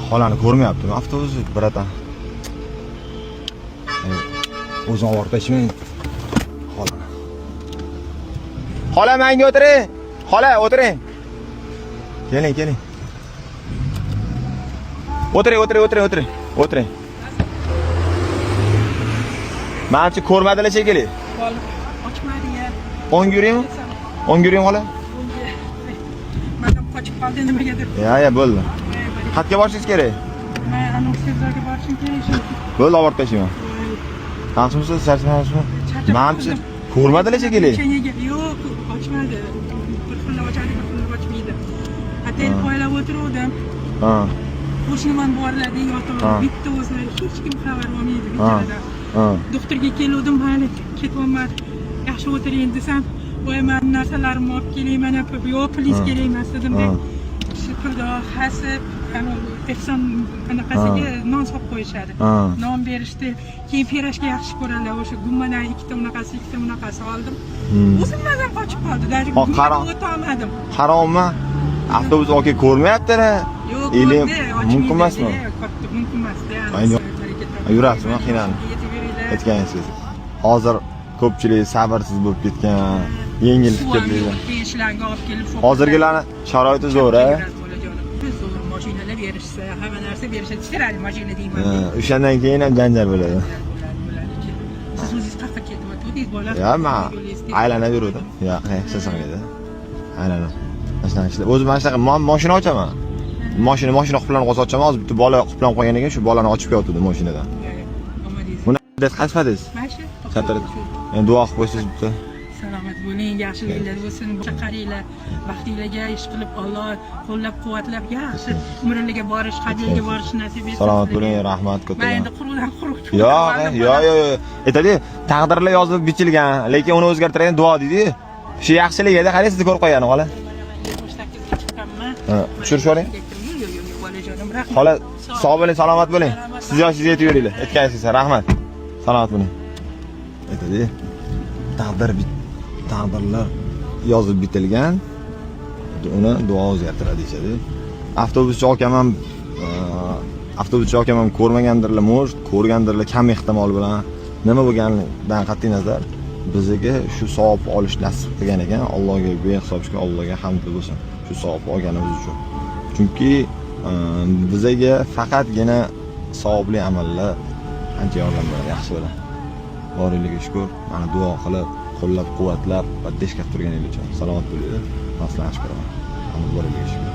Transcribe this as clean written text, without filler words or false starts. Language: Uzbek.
xolani ko'rmayaptimi avtobus biratan. O'zim o'rtashmay. Xola menga o'tiring. Xola o'tiring. Keling. O'tiring. Menimcha ko'rmadilar shekilli. Ochmadi-ya. O'ng yuring xola. Madam qochib qoldi nimagadir. Ya, bo'ldi. Xatga borishingiz kerak. Men anonsizlarga borishim kerak. Bo'ldi, olib tashlayman. Qanchimsiz, charchamasizmi? Menimcha ko'rmadilar shekilli. Yo'q, ochmadi. Bir xil ochadi, bir xil ochmaydi. Hotel qo'ylab o'tiruvdim. Ha. Qo'shniman borlardi, yotib, bitta o'zlari hech kim xabar olmaydi bicharadan. Doktorga keluvdim, hali ketyapman. Yaxshi o'tiring desam, voy men narsalarimni olib kelayman, yo'q, plis kerak emas dedim-da. Shukurda hasib, ehson anaqasiga non solib qo'yishadi. Non berishdi. Keyin pirojka yaxshi ko'radilar. O'sha gummadan ikkita unaqasi oldim. O'zim mazam qochib qoldi. Даже o'ta olmadim. Harommi? Avtobus oke ko'rmayapti-da. Yo'q, mumkin emasmi? Mumkin emas-da. Yurasizmi, qiynalib? Aytganingiz. Hozir ko'pchilik sabrsiz bo'lib ketgan, yengil fikrli. Ishlarga olib kelib Hozirgilarni sharoiti zo'r-a? Zo'r mashinalar berishsa, hamma narsa berishsa, tirali mashina deyman. O'shandan keyin ham janjal bo'ladi. Siz o'zingiz qayerga ketyapsiz, bola? Ya, men aylanib yurdim. Yo'q, hech narsa. Aylanib. O'zim mana shunaqa mashina ochaman. Mashina quplanib qolsa ochaman. Hozir bitta bola quplanib qolgan ekan, shu bolani ochib kelyapti mashinadan. Buni qaysi qadis? Masha. Katta. Endi duo qilib qo'ysiz bitta. Salomat bo'ling, yaxshiliklar bo'lsin. Chaqaringlar, baxtinglarga ish qilib Alloh qo'llab-quvvatlab yaxshi umrlarga borish, hajga borish nasib etsin. Salomat bo'ling, rahmat ko'p. Men endi quruqdan quruq. Yo'q. Aytadi, taqdirlar yozib bichilgan, lekin uni o'zgartiradigan duo deydi. Shu yaxshilik edi, qarang sizni ko'rib qo'ygan xola. Tushirish oling. Xola, sog' bo'ling, salomat bo'ling. Siz yoshingiz yetib yuringlar. Aytganingiz rahmat. Salomat bo'ling. Aytadi, taqdirlar yozib bitilgan, uni duo o'zgartiradi deyshadi. Avtobuschi akam ham ko'rmagandirlar, ko'rgandirlar kam ehtimol bilan. Nima bo'lganidan qat'iy nazar bizga shu savob olish nasib qilgan ekan. Allohga behisob shukr, Allohga hamd bo'lsin. Shu savob olganimiz uchun. Chunki bizga faqatgina savobli amallar ancha yordam beradi, yaxshi bo'ladi. Borligiga shukr. Mana duo qilib, qo'llab-quvvatlab va deshkab turganingiz uchun salomat bo'linglar. Maslahat beraman. Hamma borligiga shukr.